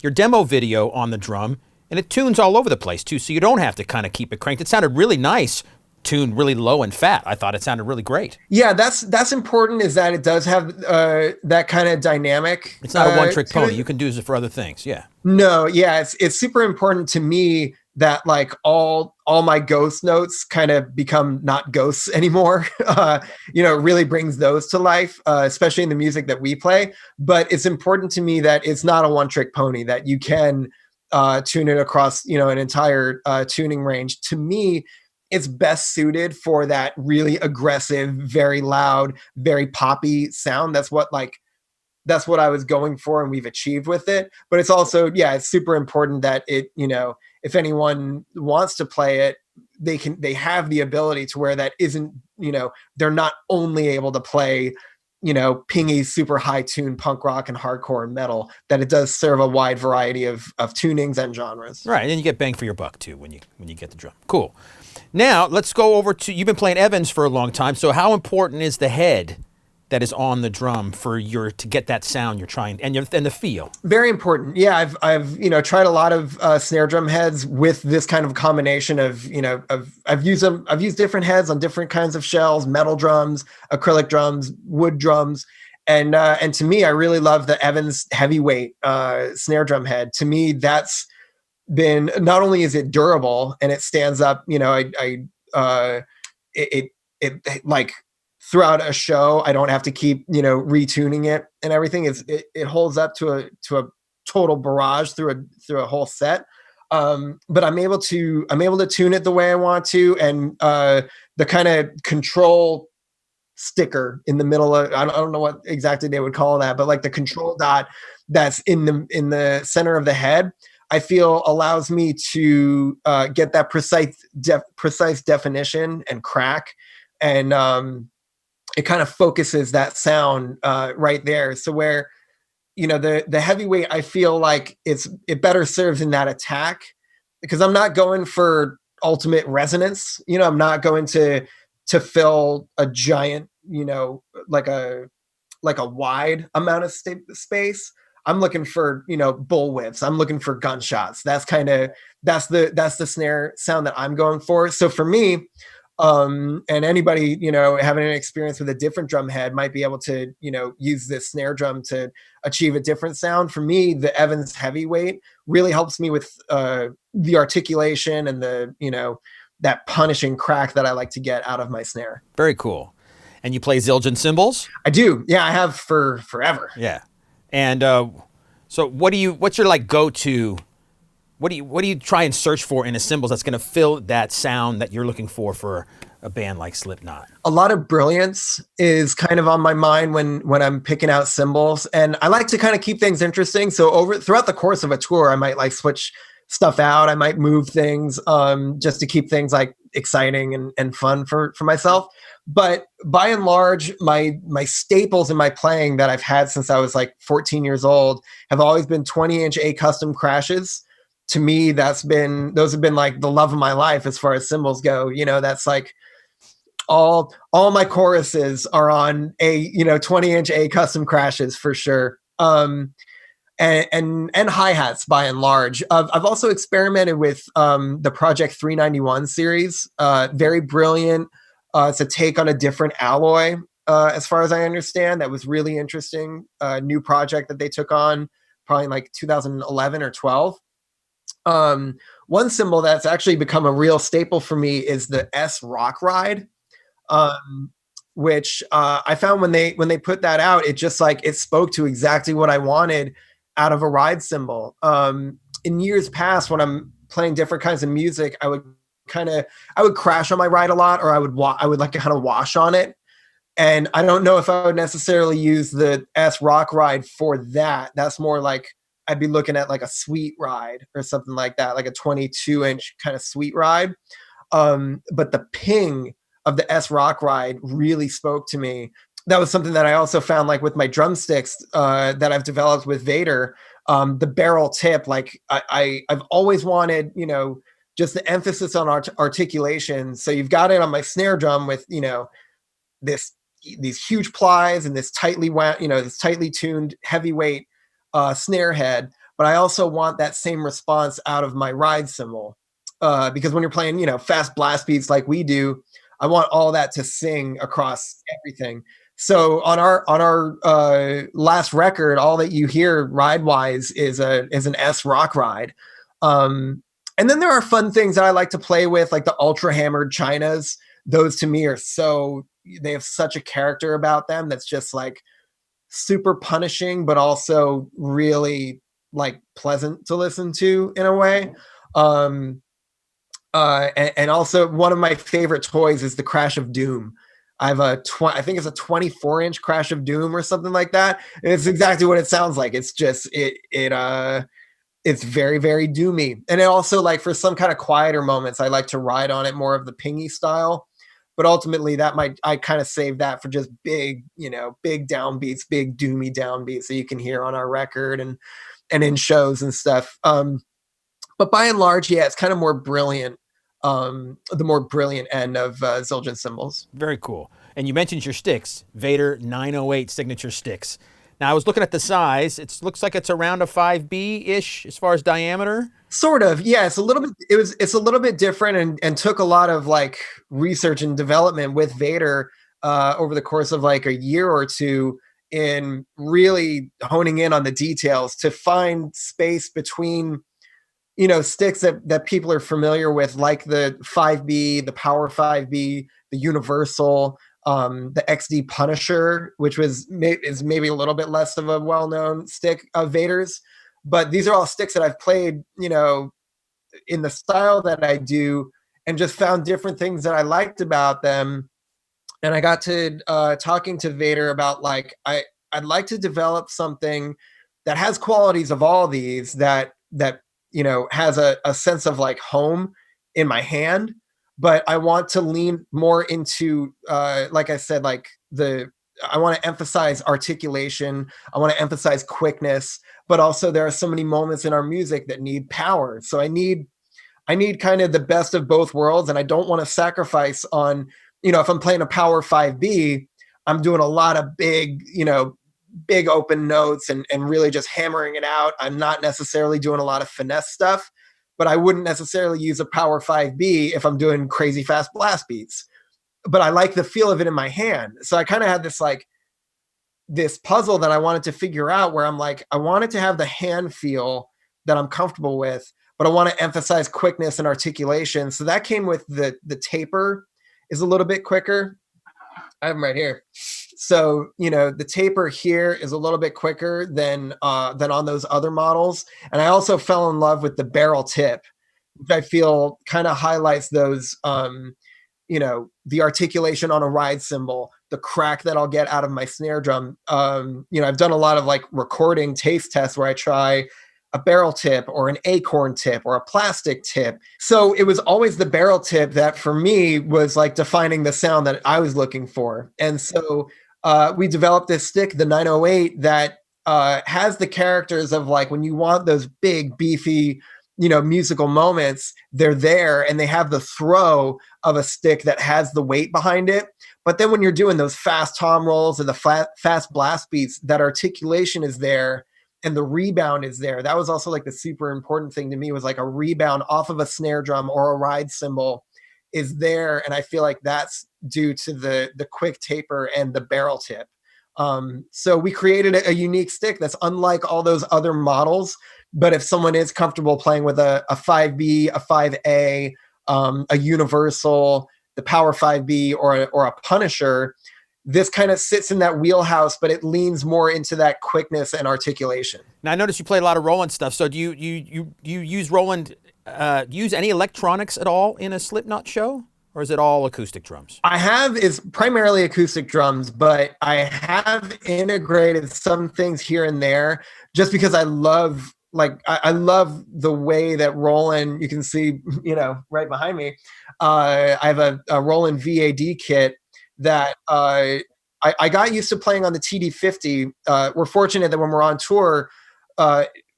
demo video on the drum, and it tunes all over the place too, so you don't have to kind of keep it cranked. It sounded really nice, tuned really low and fat. I thought it sounded really great. Yeah, that's important, is that it does have that kind of dynamic. It's not a one-trick pony. You can do it for other things. Yeah. No, yeah, it's super important to me that like all my ghost notes kind of become not ghosts anymore. You know, it really brings those to life, especially in the music that we play. But it's important to me that it's not a one-trick pony, that you can tune it across, you know, an entire tuning range. To me, it's best suited for that really aggressive, very loud, very poppy sound. That's what I was going for, and we've achieved with it. But it's also, yeah, it's super important that it, you know, if anyone wants to play it, they have the ability to where that isn't, you know, they're not only able to play, you know, pingy, super high tuned punk rock and hardcore and metal, that it does serve a wide variety of tunings and genres. Right, and you get bang for your buck too when you get the drum. Cool. Now let's go over to, you've been playing Evans for a long time, so how important is the head that is on the drum to get that sound you're trying, and the feel? Very important. Yeah, I've you know, tried a lot of snare drum heads with this kind of combination of, you know, I've used different heads on different kinds of shells, metal drums, acrylic drums, wood drums, and to me, I really love the Evans heavyweight snare drum head. To me, that's been, not only is it durable and it stands up, you know, it like throughout a show, I don't have to keep, you know, retuning it and everything. It holds up to a total barrage through a whole set. But I'm able to tune it the way I want to, and the kind of control sticker in the middle of, I don't know what exactly they would call that, but like the control dot that's in the center of the head, I feel allows me to get that precise definition and crack, and it kind of focuses that sound right there. So where, you know, the heavyweight, I feel like it better serves in that attack, because I'm not going for ultimate resonance. You know, I'm not going to fill a giant, you know, like a wide amount of space. I'm looking for, you know, bullwhips. I'm looking for gunshots. That's the snare sound that I'm going for. So for me, and anybody, you know, having an experience with a different drum head might be able to, you know, use this snare drum to achieve a different sound. For me, the Evans heavyweight really helps me with the articulation and the, you know, that punishing crack that I like to get out of my snare. Very cool. And you play Zildjian cymbals? I do. Yeah, I have for forever. Yeah. And so what's your like go-to, what do you try and search for in a cymbals that's going to fill that sound that you're looking for a band like Slipknot? A lot of brilliance is kind of on my mind when I'm picking out cymbals, and I like to kind of keep things interesting. So throughout the course of a tour, I might like switch stuff out. I might move things just to keep things like exciting and fun for myself. But by and large, my staples in my playing that I've had since I was like 14 years old have always been 20-inch A custom crashes. To me, those have been like the love of my life as far as cymbals go. You know, that's like all my choruses are on 20-inch A custom crashes for sure. And hi-hats by and large. I've also experimented with the Project 391 series. Very brilliant. It's a take on a different alloy, as far as I understand. That was really interesting. New project that they took on probably in like 2011 or 12. One cymbal that's actually become a real staple for me is the S Rock Ride, um, which I found when they put that out, it just like it spoke to exactly what I wanted out of a ride cymbal. In years past, when I'm playing different kinds of music, I would crash on my ride a lot, or I would like kind of wash on it. And I don't know if I would necessarily use the S Rock Ride for that. That's more like I'd be looking at like a sweet ride or something like that, like a 22-inch kind of sweet ride. But the ping of the S Rock Ride really spoke to me. That was something that I also found like with my drumsticks that I've developed with Vader. The barrel tip, like I've always wanted, just the emphasis on articulation. So you've got it on my snare drum with, this these huge plies and this tightly wound, this tightly tuned heavyweight snare head. But I also want that same response out of my ride cymbal, because when you're playing, fast blast beats like we do, I want all that to sing across everything. So on our last record, all that you hear ride wise is an S Rock Ride. And then there are fun things that I like to play with, like the ultra hammered chinas. Those to me they have such a character about them that's just like super punishing, but also really like pleasant to listen to in a way. And also one of my favorite toys is the Crash of Doom. I have I think it's a 24-inch Crash of Doom or something like that. And it's exactly what it sounds like. It's just it's very, very doomy. And it also, like, for some kind of quieter moments, I like to ride on it more of the pingy style. But ultimately I kind of save that for just big, big downbeats, big doomy downbeats that you can hear on our record and in shows and stuff. But by and large, yeah, it's kind of more brilliant, the more brilliant end of Zildjian cymbals. Very cool. And you mentioned your sticks, Vader 908 signature sticks. Now, I was looking at the size. It looks like it's around a 5B-ish as far as diameter. Sort of, yeah. It's a little bit different, and took a lot of like research and development with Vader over the course of like a year or two, in really honing in on the details to find space between, sticks that people are familiar with, like the 5B, the Power 5B, the Universal, the XD Punisher, which is maybe a little bit less of a well-known stick of Vader's. But these are all sticks that I've played, in the style that I do, and just found different things that I liked about them. And I got to talking to Vader about, like, I'd like to develop something that has qualities of all these, that has a sense of like home in my hand. But I want to lean more into, like I said, like I want to emphasize articulation. I want to emphasize quickness, but also there are so many moments in our music that need power. So I need kind of the best of both worlds. And I don't want to sacrifice on, if I'm playing a Power 5B, I'm doing a lot of big open notes and really just hammering it out. I'm not necessarily doing a lot of finesse stuff, but I wouldn't necessarily use a Power 5B if I'm doing crazy fast blast beats. But I like the feel of it in my hand. So I kind of had this puzzle that I wanted to figure out, where I'm like, I wanted to have the hand feel that I'm comfortable with, but I want to emphasize quickness and articulation. So that came with the taper is a little bit quicker. I have them right here. So, the taper here is a little bit quicker than on those other models. And I also fell in love with the barrel tip, which I feel kind of highlights those, the articulation on a ride cymbal, the crack that I'll get out of my snare drum. I've done a lot of like recording taste tests where I try a barrel tip or an acorn tip or a plastic tip. So it was always the barrel tip that for me was like defining the sound that I was looking for. And so we developed this stick, the 908, that has the characters of like when you want those big, beefy, musical moments, they're there, and they have the throw of a stick that has the weight behind it. But then when you're doing those fast tom rolls and the fast blast beats, that articulation is there and the rebound is there. That was also like the super important thing to me, was like a rebound off of a snare drum or a ride cymbal is there. And I feel like that's due to the quick taper and the barrel tip. So we created a unique stick that's unlike all those other models, But if someone is comfortable playing with a 5B, a 5A, a universal, the power 5B, or a Punisher, this kind of sits in that wheelhouse, but it leans more into that quickness and articulation. Now I noticed you play a lot of Roland stuff. So do you use Roland? Use any electronics at all in a Slipknot show, or is it all acoustic drums? I have is primarily acoustic drums, but I have integrated some things here and there just because I love I love the way that Roland, you can see, right behind me. I have a Roland VAD kit that I got used to playing on the TD50. We're fortunate that when we're on tour,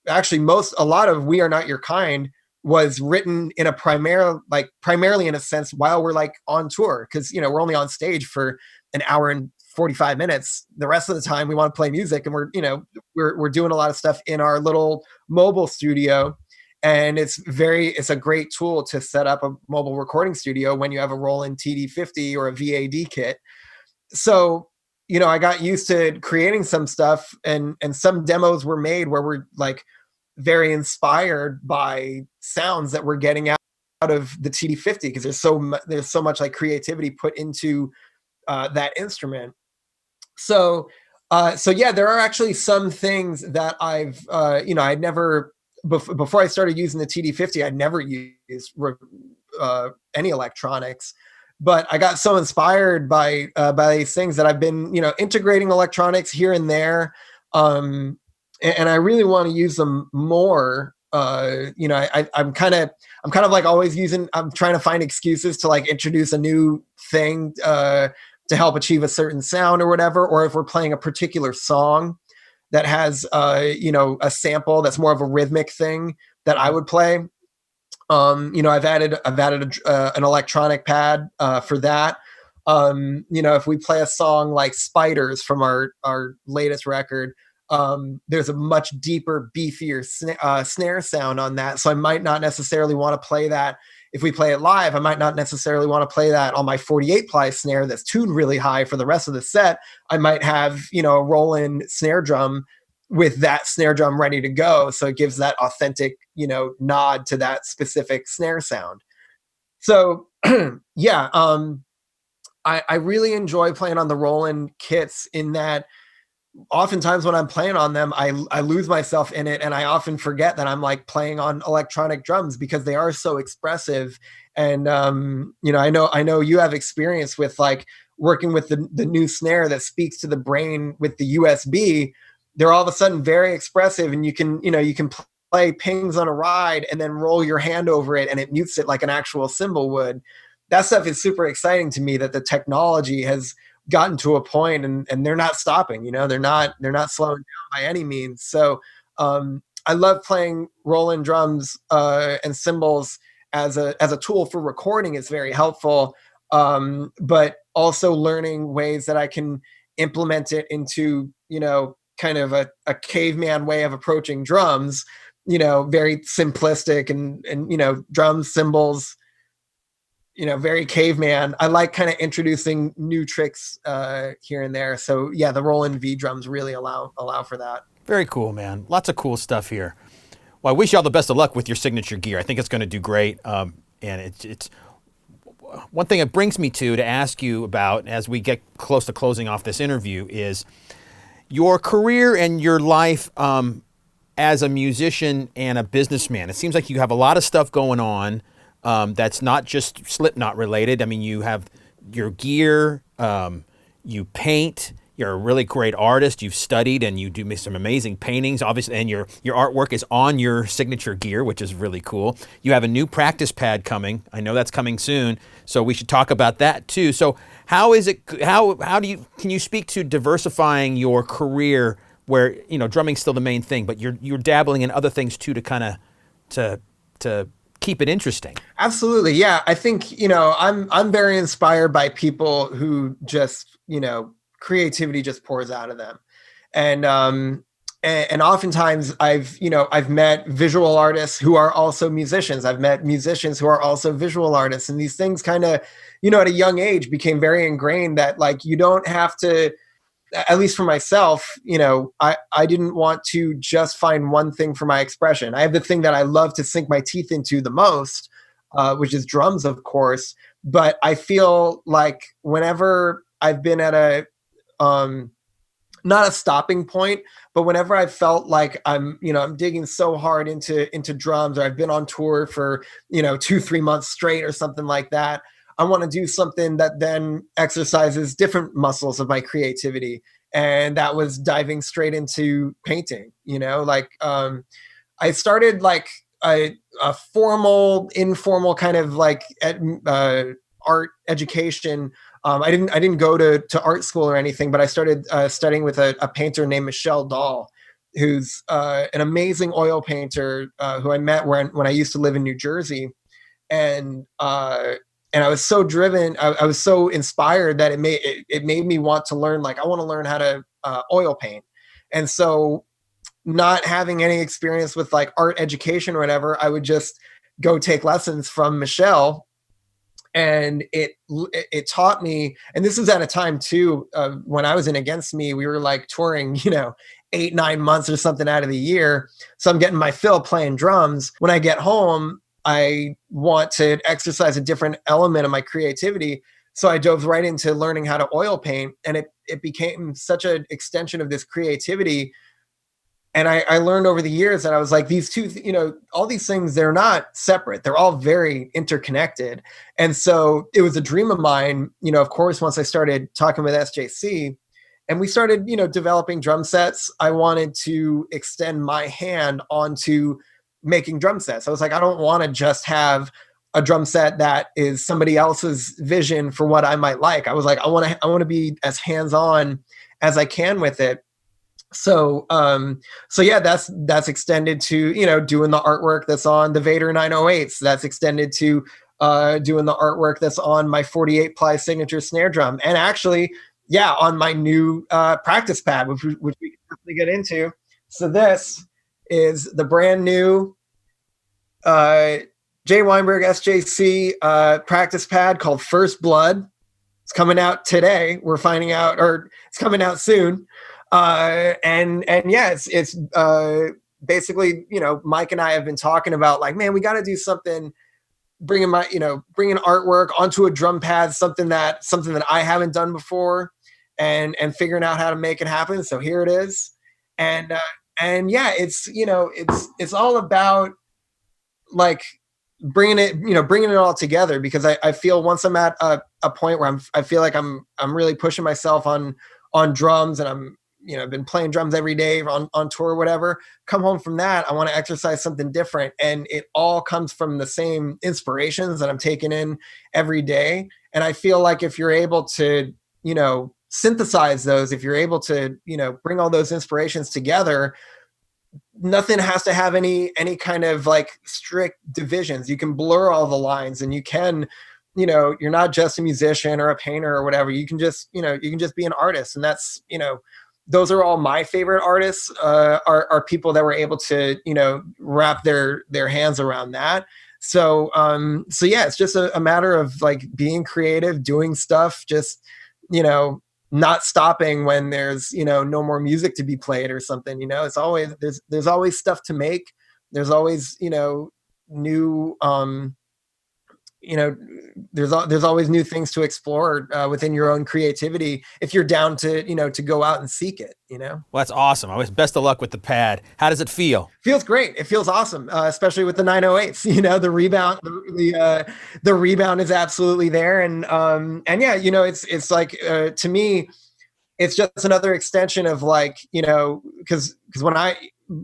actually a lot of We Are Not Your Kind was written in a primarily in a sense while we're like on tour, because we're only on stage for an hour and 45 minutes. The rest of the time we want to play music, and we're doing a lot of stuff in our little mobile studio, and it's a great tool to set up a mobile recording studio when you have a Roland TD50 or a VAD kit. So I got used to creating some stuff, and some demos were made where we're like very inspired by sounds that we're getting out of the TD50, because there's so much like creativity put into that instrument. So yeah, there are actually some things that I've I'd never before I started using the TD50, I'd never used any electronics. But I got so inspired by these things that I've been, integrating electronics here and there, and I really want to use them more. I'm kind of like always I'm trying to find excuses to like introduce a new thing to help achieve a certain sound or whatever. Or if we're playing a particular song that has a sample that's more of a rhythmic thing that I would play. I've added an electronic pad for that. If we play a song like Spiders from our latest record, there's a much deeper, beefier snare sound on that. So I might not necessarily want to play that. If we play it live, I might not necessarily want to play that on my 48 ply snare that's tuned really high for the rest of the set. I might have, a Roland snare drum with that snare drum ready to go. So it gives that authentic, nod to that specific snare sound. So yeah, I really enjoy playing on the Roland kits in that oftentimes when I'm playing on them, I lose myself in it, and I often forget that I'm like playing on electronic drums because they are so expressive. And I know you have experience with like working with the new snare that speaks to the brain with the USB. They're all of a sudden very expressive, and you can play pings on a ride and then roll your hand over it and it mutes it like an actual cymbal would. That stuff is super exciting to me, that the technology has gotten to a point, and they're not stopping, they're not slowing down by any means. So I love playing Roland drums and cymbals as a tool for recording. It's very helpful, but also learning ways that I can implement it into kind of a caveman way of approaching drums, very simplistic and drums, cymbals, very caveman. I like kind of introducing new tricks here and there. So yeah, the Roland V drums really allow for that. Very cool, man. Lots of cool stuff here. Well, I wish you all the best of luck with your signature gear. I think it's going to do great. And it's one thing it brings me to ask you about as we get close to closing off this interview is your career and your life as a musician and a businessman. It seems like you have a lot of stuff going on that's not just Slipknot related. I mean, you have your gear, you paint, you're a really great artist, you've studied and you do some amazing paintings, obviously, and your artwork is on your signature gear, which is really cool. You have a new practice pad coming. I know that's coming soon, so we should talk about that too. So how can you speak to diversifying your career where, drumming's still the main thing, but you're dabbling in other things too to kind of to keep it interesting? Absolutely. Yeah. I think, I'm very inspired by people who just, creativity just pours out of them. And oftentimes I've met visual artists who are also musicians. I've met musicians who are also visual artists. And these things kind of, at a young age became very ingrained that like, you don't have to at least for myself, I didn't want to just find one thing for my expression. I have the thing that I love to sink my teeth into the most, which is drums, of course. But I feel like whenever I've been at a, not a stopping point, but whenever I felt like I'm digging so hard into drums, or I've been on tour for, 2-3 months straight or something like that, I want to do something that then exercises different muscles of my creativity. And that was diving straight into painting, I started like a formal, informal kind of like art education. I didn't go to art school or anything, but I started studying with a painter named Michelle Dahl, who's an amazing oil painter who I met when I used to live in New Jersey. And I was so driven, I was so inspired that it made me want to learn, like, I want to learn how to oil paint. And so, not having any experience with like art education or whatever, I would just go take lessons from Michelle. And it taught me, and this was at a time too, when I was in Against Me, we were like touring, 8-9 months or something out of the year. So I'm getting my fill playing drums. When I get home, I want to exercise a different element of my creativity. So I dove right into learning how to oil paint, and it became such an extension of this creativity. And I learned over the years that I was like, these two, all these things, they're not separate. They're all very interconnected. And so it was a dream of mine, of course, once I started talking with SJC and we started, developing drum sets, I wanted to extend my hand onto making drum sets. I was like, I don't want to just have a drum set that is somebody else's vision for what I might like. I was like, I want to be as hands-on as I can with it. So yeah, that's extended to, doing the artwork that's on the Vader 908s. That's extended to doing the artwork that's on my 48 ply signature snare drum. And actually, yeah, on my new practice pad, which we can definitely get into. So this is the brand new Jay Weinberg SJC practice pad called First Blood. It's coming out today. We're finding out, or it's coming out soon. And yeah, it's basically, Mike and I have been talking about like, man, we got to do something, bringing artwork onto a drum pad, something that I haven't done before, and figuring out how to make it happen. So here it is. And yeah, it's all about like bringing it all together, because I feel once I'm at a point where I feel like I'm really pushing myself on drums, and I'm, I've been playing drums every day on tour or whatever. Come home from that, I want to exercise something different. And it all comes from the same inspirations that I'm taking in every day. And I feel like if you're able to, synthesize those, if you're able to, bring all those inspirations together, nothing has to have any kind of like strict divisions. You can blur all the lines, and you can, you're not just a musician or a painter or whatever. You can just, you can just be an artist. And that's, those are all my favorite artists, are people that were able to, wrap their hands around that. So yeah, it's just a matter of like being creative, doing stuff, just, not stopping when there's, no more music to be played or something. It's always, there's always stuff to make. There's always, new, there's always new things to explore within your own creativity, if you're down to, to go out and seek it, Well, that's awesome. I wish best of luck with the pad. How does it feel? Feels great. It feels awesome, especially with the 908s. The rebound, the rebound is absolutely there, and yeah, it's like to me, it's just another extension of like, because when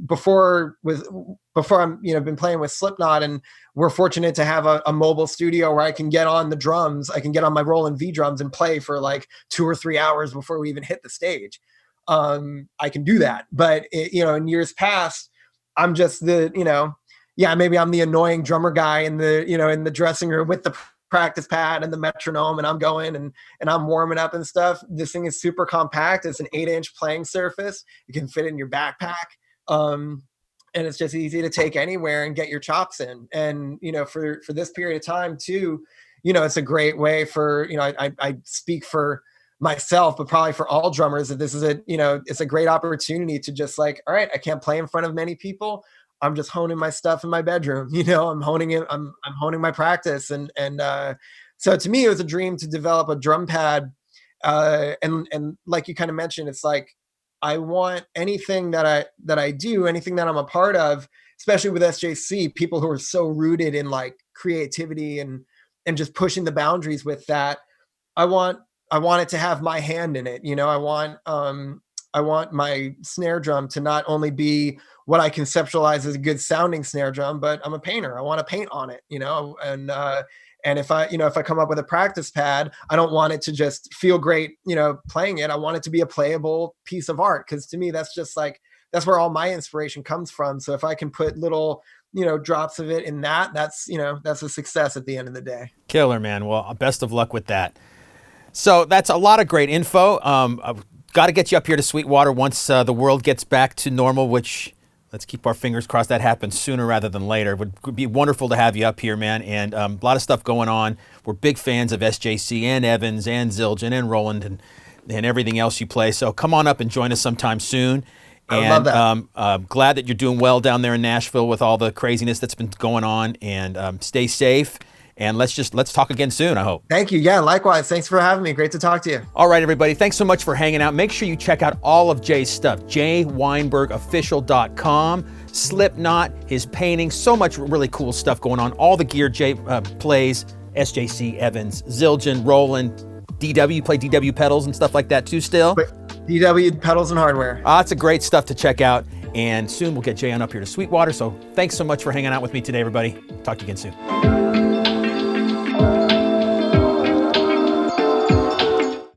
before I'm, been playing with Slipknot, and we're fortunate to have a mobile studio where I can get on the drums. I can get on my Roland V drums and play for like 2 or 3 hours before we even hit the stage. I can do that. But in years past, I'm just the, maybe I'm the annoying drummer guy in the, in the dressing room with the practice pad and the metronome, and I'm going and I'm warming up and stuff. This thing is super compact. It's an 8-inch playing surface. You can fit it in your backpack. And it's just easy to take anywhere and get your chops in. And, for this period of time too, it's a great way for, I speak for myself, but probably for all drummers, that this is it's a great opportunity to just like, all right, I can't play in front of many people. I'm just honing my stuff in my bedroom. I'm honing it. I'm honing my practice. So to me, it was a dream to develop a drum pad. And like you kind of mentioned, it's like, I want anything that I do, anything that I'm a part of, especially with SJC, people who are so rooted in like creativity and just pushing the boundaries with that. I want it to have my hand in it. I want my snare drum to not only be what I conceptualize as a good sounding snare drum, but I'm a painter. I want to paint on it, and if I come up with a practice pad, I don't want it to just feel great, playing it. I want it to be a playable piece of art. Cause to me, that's where all my inspiration comes from. So if I can put little, drops of it in that's a success at the end of the day. Killer, man. Well, best of luck with that. So that's a lot of great info. I've got to get you up here to Sweetwater once the world gets back to normal, which let's keep our fingers crossed that happens sooner rather than later. It would be wonderful to have you up here, man. And a lot of stuff going on. We're big fans of SJC and Evans and Zildjian and Roland and everything else you play. So come on up and join us sometime soon. I love that. Glad that you're doing well down there in Nashville with all the craziness that's been going on. And stay safe. And let's talk again soon, I hope. Thank you. Yeah, likewise. Thanks for having me. Great to talk to you. All right, everybody. Thanks so much for hanging out. Make sure you check out all of Jay's stuff. JayWeinbergOfficial.com. Slipknot, his paintings, so much really cool stuff going on. All the gear Jay plays, SJC, Evans, Zildjian, Roland, DW. You play DW pedals and stuff like that too still? DW pedals and hardware. Lots of great stuff to check out. And soon we'll get Jay on up here to Sweetwater. So thanks so much for hanging out with me today, everybody. Talk to you again soon.